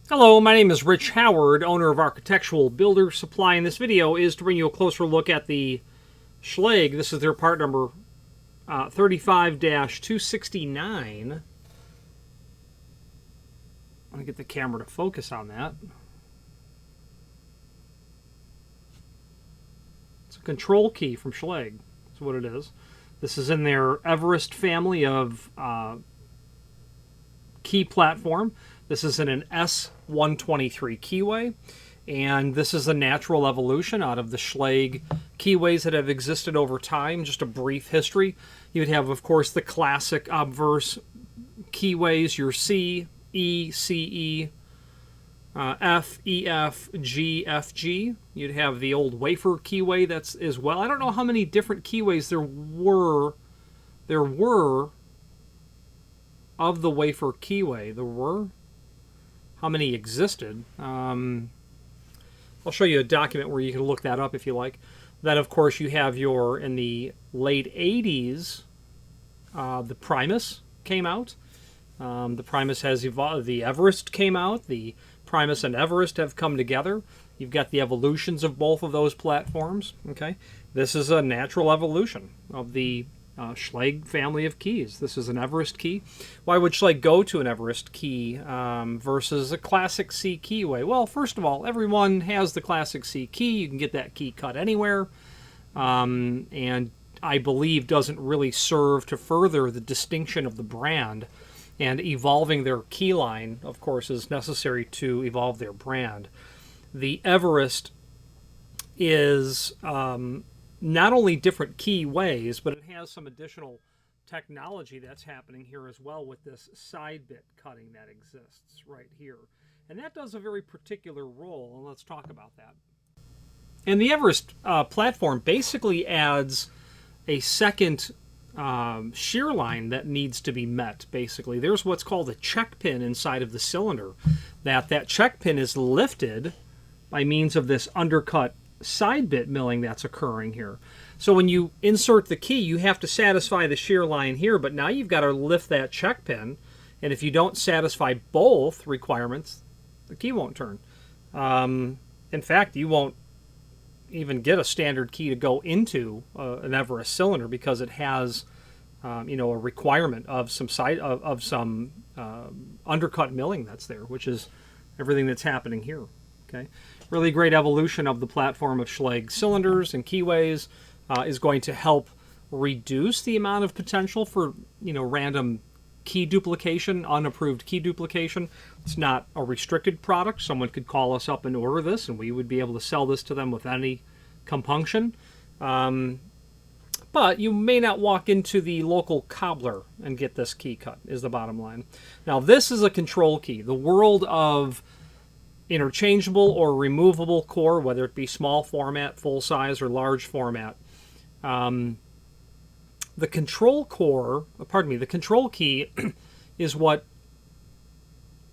Hello, my name is Rich Howard, owner of Architectural Builder Supply, and this video is to bring you a closer look at the Schlage. This is their part number 35-269. I'm going to get the camera to focus on that. It's a control key from Schlage. That's what it is. This is in their Everest family of key platform. This is in an S123 keyway, and this is a natural evolution out of the Schlage keyways that have existed over time. Just a brief history. You would have, of course, the classic obverse keyways, your C, E, CE, F, EF, G, FG. You'd have the old wafer keyway that's as well. I don't know how many different keyways there were of the wafer keyway. There were. How many existed? I'll show you a document where you can look that up if you like. Then, of course, you have your, in the late 80s, the Primus came out. The Primus has evolved. The Everest came out. The Primus and Everest have come together. You've got the evolutions of both of those platforms. Okay, this is a natural evolution of the Schlage family of keys. This is an Everest key. Why would Schlage go to an Everest key versus a classic C keyway? Well, first of all, everyone has the classic C key. You can get that key cut anywhere, and I believe doesn't really serve to further the distinction of the brand. And evolving their key line, of course, is necessary to evolve their brand. The Everest is not only different keyways, but it has some additional technology that's happening here as well with this side bit cutting that exists right here. And that does a very particular role, and let's talk about that. And the Everest platform basically adds a second shear line that needs to be met, basically. There's what's called a check pin inside of the cylinder. That check pin is lifted by means of this undercut side bit milling that's occurring here. So when you insert the key, you have to satisfy the shear line here, but now you've got to lift that check pin, and if you don't satisfy both requirements, the key won't turn. In fact, you won't even get a standard key to go into an Everest cylinder because it has a requirement of some undercut milling that's there, which is everything that's happening here. Okay, really great evolution of the platform of Schlage cylinders and keyways is going to help reduce the amount of potential for random key duplication, unapproved key duplication. It's not a restricted product. Someone could call us up and order this, and we would be able to sell this to them with any compunction. But you may not walk into the local cobbler and get this key cut, is the bottom line. Now, this is a control key. The world of interchangeable or removable core, whether it be small format, full size, or large format. The control key is what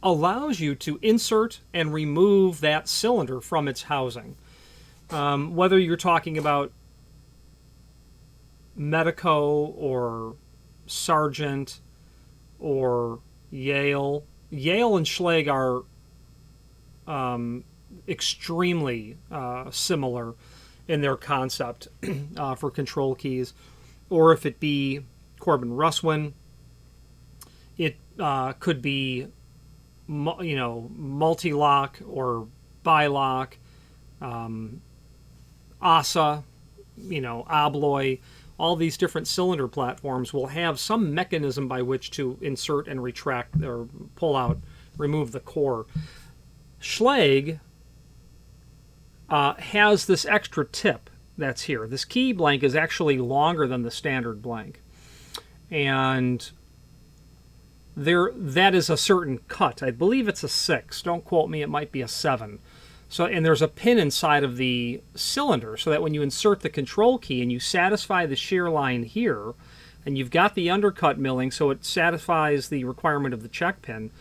allows you to insert and remove that cylinder from its housing. Whether you're talking about Medico or Sargent or Yale and Schlage are extremely similar in their concept for control keys, or if it be Corbin Russwin, it could be multi-lock or bi-lock, ASA, Abloy. All these different cylinder platforms will have some mechanism by which to insert and retract or pull out, remove the core. Schlage has this extra tip that's here. This key blank is actually longer than the standard blank. And that is a certain cut. I believe it's a 6. Don't quote me, it might be a 7. So, and there's a pin inside of the cylinder so that when you insert the control key and you satisfy the shear line here, and you've got the undercut milling so it satisfies the requirement of the check pin,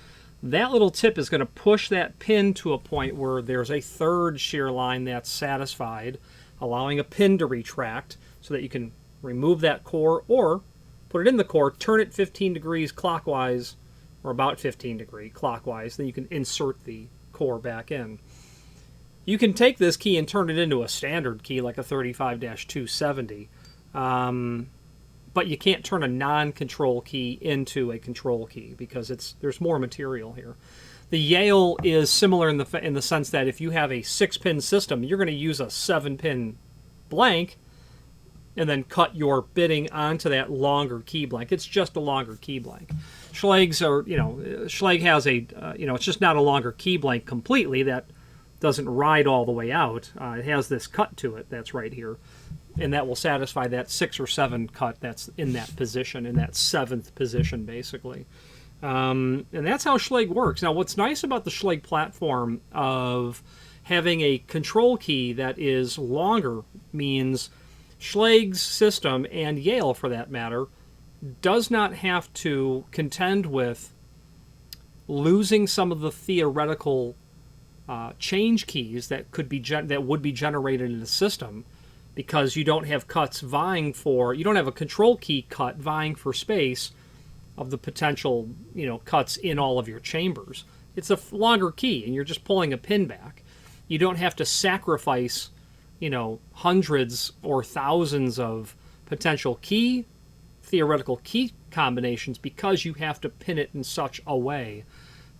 that little tip is going to push that pin to a point where there's a third shear line that's satisfied, allowing a pin to retract so that you can remove that core or put it in the core, turn it 15 degrees clockwise or about 15 degree clockwise, then you can insert the core back in. You can take this key and turn it into a standard key like a 35-270, but you can't turn a non-control key into a control key because there's more material here. The Yale is similar in the sense that if you have a 6-pin system, you're going to use a 7-pin blank and then cut your bitting onto that longer key blank. It's just a longer key blank. Schlage's are, Schlage has a, it's just not a longer key blank completely. That doesn't ride all the way out. It has this cut to it that's right here, and that will satisfy that 6 or 7 cut that's in that position, in that 7th position, basically. And that's how Schlage works. Now, what's nice about the Schlage platform of having a control key that is longer means Schlage's system, and Yale for that matter, does not have to contend with losing some of the theoretical change keys that would be generated in the system, because you don't have cuts vying for, you don't have a control key cut vying for space of the potential cuts in all of your chambers. It's a longer key, and you're just pulling a pin back. You don't have to sacrifice hundreds or thousands of potential theoretical key combinations because you have to pin it in such a way.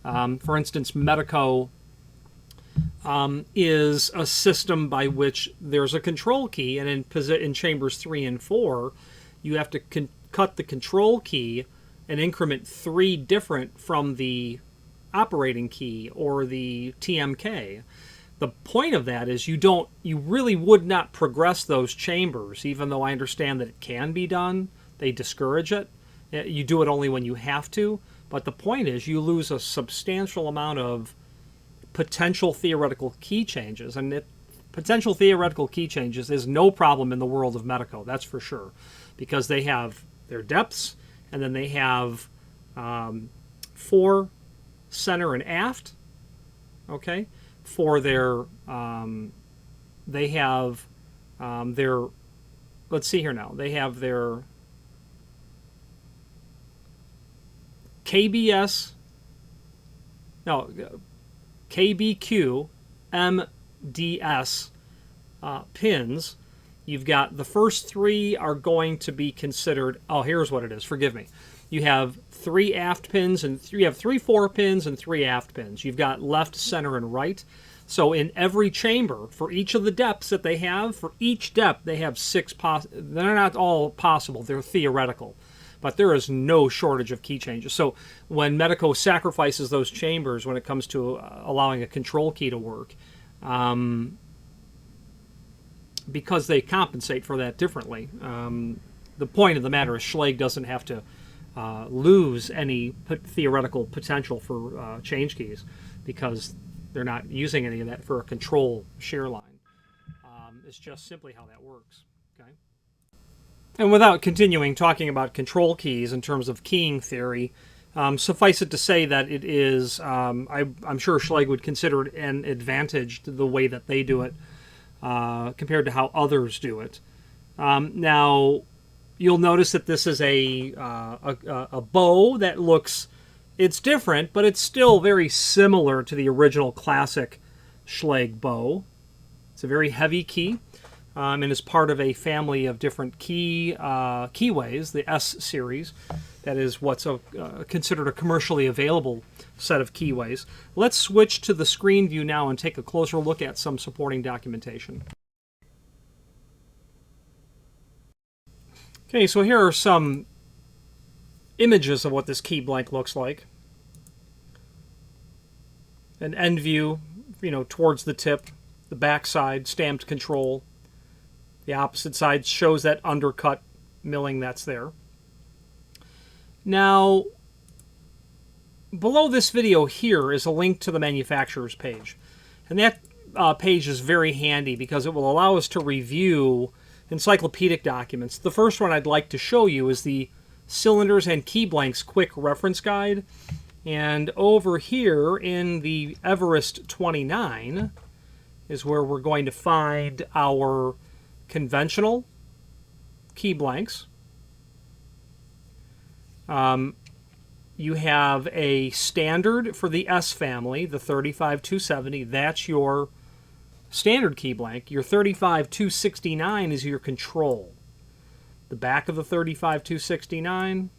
For instance, Medico is a system by which there's a control key, and in chambers 3 and 4, you have to cut the control key and increment 3 different from the operating key or the TMK. The point of that is you really would not progress those chambers, even though I understand that it can be done. They discourage it. You do it only when you have to. But the point is you lose a substantial amount of potential theoretical key changes. And potential theoretical key changes is no problem in the world of Medico, that's for sure. Because they have their depths, and then they have 4 center and aft, okay? For their, they have their, let's see here now, they have their KBS, no, KBQ, MDS pins. You've got the first 3 are going to be considered, oh, here's what it is, forgive me. You have 3 aft pins, and you have 3 fore pins and 3 aft pins. You've got left, center, and right. So in every chamber, for each of the depths that they have, for each depth, they have 6 they're not all possible, they're theoretical. But there is no shortage of key changes. So when Medico sacrifices those chambers when it comes to allowing a control key to work, because they compensate for that differently, the point of the matter is Schlage doesn't have to lose any theoretical potential for change keys because they're not using any of that for a control shear line. It's just simply how that works. Okay. And without continuing talking about control keys in terms of keying theory, suffice it to say that it is, I'm sure Schlage would consider it an advantage to the way that they do it compared to how others do it. Now, you'll notice that this is a bow that looks, it's different, but it's still very similar to the original classic Schlage bow. It's a very heavy key, and is part of a family of different keyways, the S series. That is what's considered a commercially available set of keyways. Let's switch to the screen view now and take a closer look at some supporting documentation. Okay, so here are some images of what this key blank looks like. An end view, towards the tip, the back side, stamped control. The opposite side shows that undercut milling that's there. Now, below this video here is a link to the manufacturer's page. And that page is very handy because it will allow us to review encyclopedic documents. The first one I'd like to show you is the Cylinders and Key Blanks Quick Reference Guide. And over here in the Everest 29 is where we're going to find our conventional key blanks. you have a standard for the S family, the 35270. That's your standard key blank. Your 35269 is your control. The back of the 35269,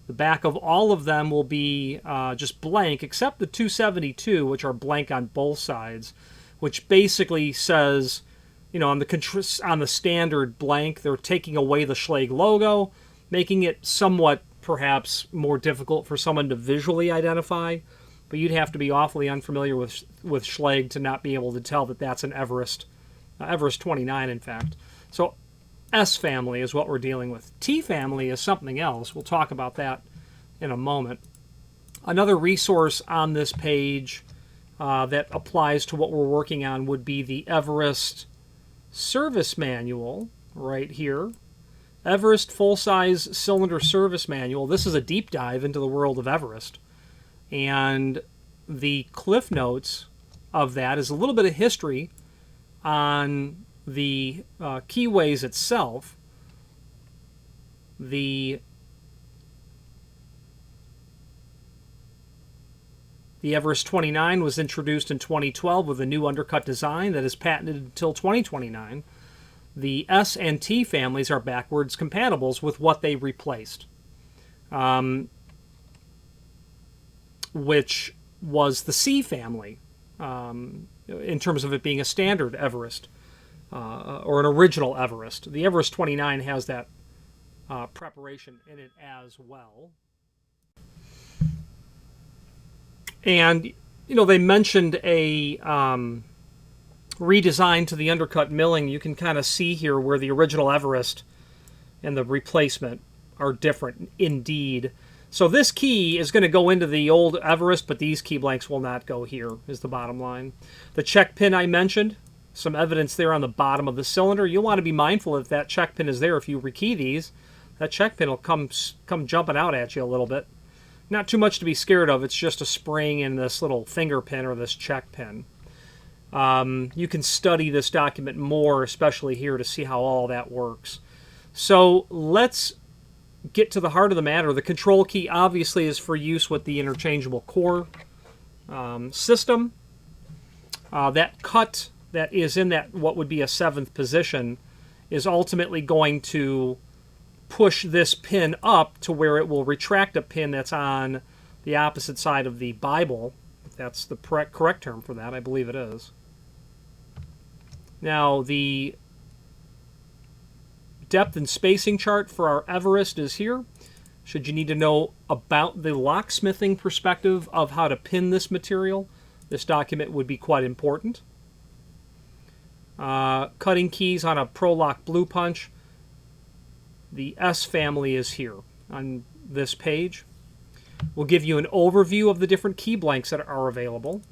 the back of all of them will be just blank, except the 272, which are blank on both sides, which basically says, you know, on the standard blank, they're taking away the Schlage logo, making it somewhat perhaps more difficult for someone to visually identify. But you'd have to be awfully unfamiliar with Schlage to not be able to tell that that's an Everest, Everest 29, in fact. So S family is what we're dealing with. T family is something else. We'll talk about that in a moment. Another resource on this page that applies to what we're working on would be the Everest service manual right here. Everest full-size cylinder service manual. This is a deep dive into the world of Everest. And the cliff notes of that is a little bit of history on the keyways itself. The Everest 29 was introduced in 2012 with a new undercut design that is patented until 2029. The S and T families are backwards compatibles with what they replaced, which was the C family, in terms of it being a standard Everest, or an original Everest. The Everest 29 has that preparation in it as well. And, you know, they mentioned a redesign to the undercut milling. You can kind of see here where the original Everest and the replacement are different indeed. So this key is going to go into the old Everest, but these key blanks will not go here, is the bottom line. The check pin I mentioned, some evidence there on the bottom of the cylinder. You'll want to be mindful if that check pin is there. If you rekey these, that check pin will come jumping out at you a little bit. Not too much to be scared of. It's just a spring in this little finger pin or this check pin. You can study this document more, especially here, to see how all that works. So let's get to the heart of the matter. The control key obviously is for use with the interchangeable core system. That cut that is in that what would be a 7th position is ultimately going to push this pin up to where it will retract a pin that's on the opposite side of the Bible. If that's the correct term for that, I believe it is. Now, the depth and spacing chart for our Everest is here. Should you need to know about the locksmithing perspective of how to pin this material, this document would be quite important. Cutting keys on a ProLock Blue Punch. The S family is here on this page. We'll give you an overview of the different key blanks that are available,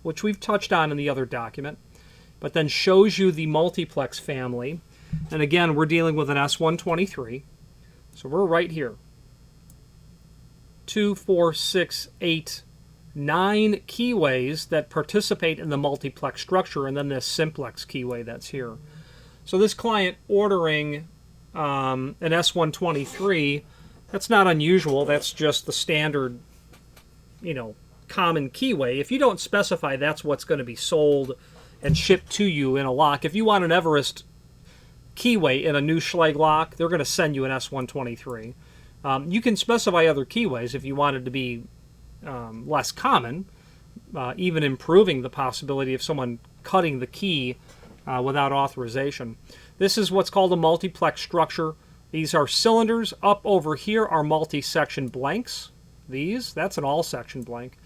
which we've touched on in the other document, but then shows you the Multiplex family. And again, we're dealing with an S123. So we're right here. 2, 4, 6, 8, 9 keyways that participate in the multiplex structure, and then this simplex keyway that's here. So this client ordering an S123, that's not unusual. That's just the standard, you know, common keyway. If you don't specify, that's what's going to be sold and shipped to you in a lock. If you want an Everest keyway in a new Schlage lock, they're going to send you an S123. You can specify other keyways if you wanted to be less common, even improving the possibility of someone cutting the key without authorization. This is what's called a multiplex structure. These are cylinders. Up over here are multi-section blanks. That's an all-section blank.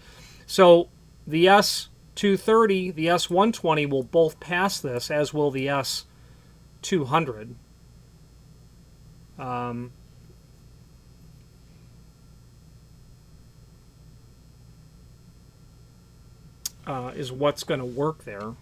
So the S230, the S120 will both pass this, as will the S200. Is what's going to work there.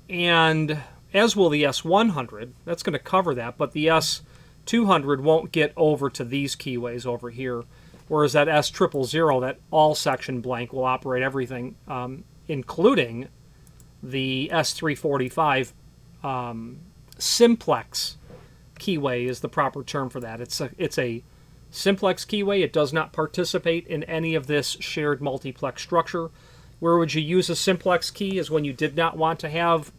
And as will the S100, that's going to cover that, but the S200 won't get over to these keyways over here, whereas that S000, that all-section blank, will operate everything, including the S345 simplex keyway is the proper term for that. It's a simplex keyway. It does not participate in any of this shared multiplex structure. Where would you use a simplex key is when you did not want to have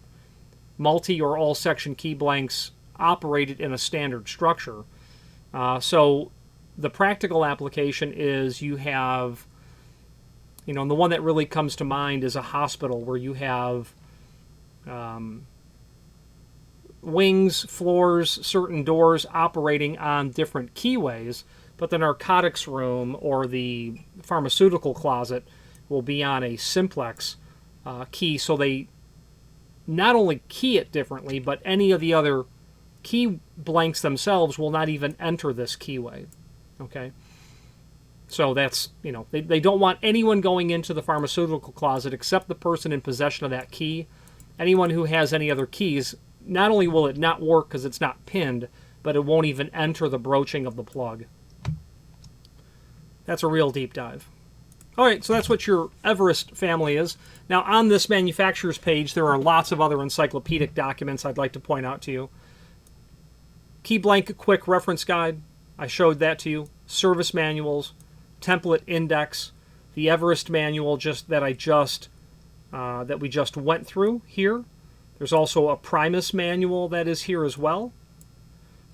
multi or all section key blanks operated in a standard structure. So the practical application is you have, and the one that really comes to mind is a hospital where you have wings, floors, certain doors operating on different keyways, but the narcotics room or the pharmaceutical closet will be on a simplex key, so they not only key it differently, but any of the other key blanks themselves will not even enter this keyway. Okay? So that's, they don't want anyone going into the pharmaceutical closet except the person in possession of that key. Anyone who has any other keys, not only will it not work because it's not pinned, but it won't even enter the broaching of the plug. That's a real deep dive. All right, so that's what your Everest family is. Now, on this manufacturer's page, there are lots of other encyclopedic documents I'd like to point out to you. Key blank quick reference guide, I showed that to you. Service manuals, template index, the Everest manual that we just went through here. There's also a Primus manual that is here as well.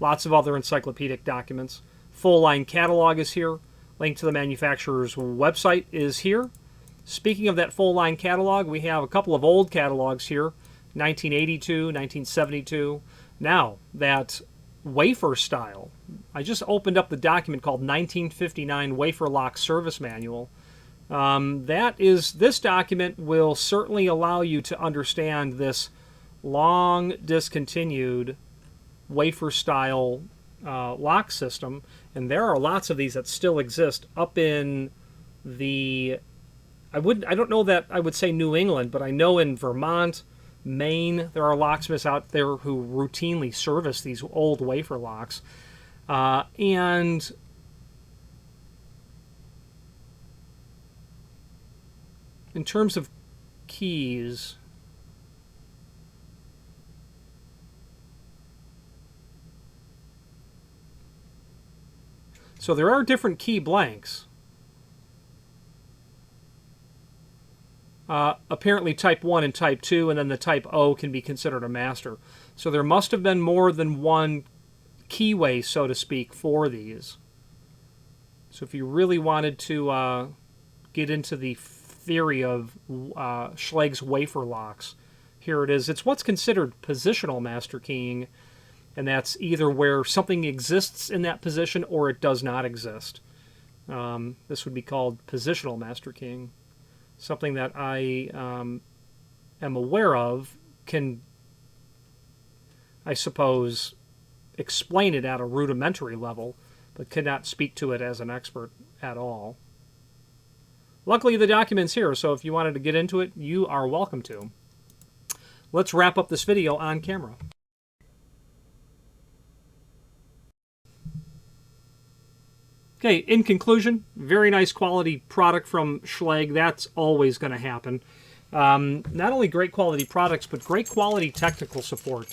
Lots of other encyclopedic documents. Full line catalog is here. Link to the manufacturer's website is here. Speaking of that full line catalog, we have a couple of old catalogs here, 1982, 1972. Now, that wafer style, I just opened up the document called 1959 Wafer Lock Service Manual. This document will certainly allow you to understand this long discontinued wafer style lock system, and there are lots of these that still exist up in the, I don't know that I would say New England, but I know in Vermont, Maine, there are locksmiths out there who routinely service these old wafer locks. And in terms of keys, so there are different key blanks. Apparently type 1 and type 2, and then the type O can be considered a master. So there must have been more than one keyway, so to speak, for these. So if you really wanted to get into the theory of Schlage's wafer locks, here it is. It's what's considered positional master keying, and that's either where something exists in that position or it does not exist. This would be called positional master keying. Something that I am aware of, can, I suppose, explain it at a rudimentary level, but cannot speak to it as an expert at all. Luckily, the document's here, so if you wanted to get into it, you are welcome to. Let's wrap up this video on camera. Okay, in conclusion, very nice quality product from Schlage. That's always going to happen. Not only great quality products, but great quality technical support.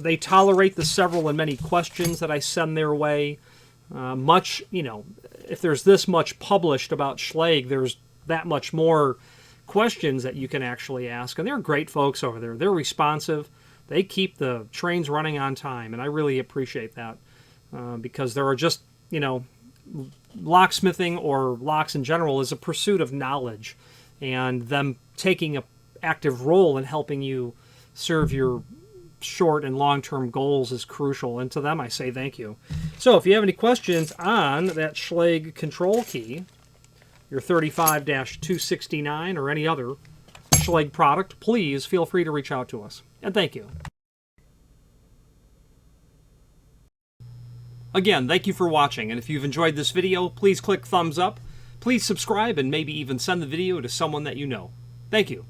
They tolerate the several and many questions that I send their way. If there's this much published about Schlage, there's that much more questions that you can actually ask. And they're great folks over there. They're responsive. They keep the trains running on time, and I really appreciate that. Because there are just, locksmithing or locks in general is a pursuit of knowledge, and them taking an active role in helping you serve your short and long-term goals is crucial, and to them I say thank you. So if you have any questions on that Schlage control key, your 35-269 or any other Schlage product, please feel free to reach out to us, and thank you. Again, thank you for watching, and if you've enjoyed this video, please click thumbs up, please subscribe, and maybe even send the video to someone that you know. Thank you.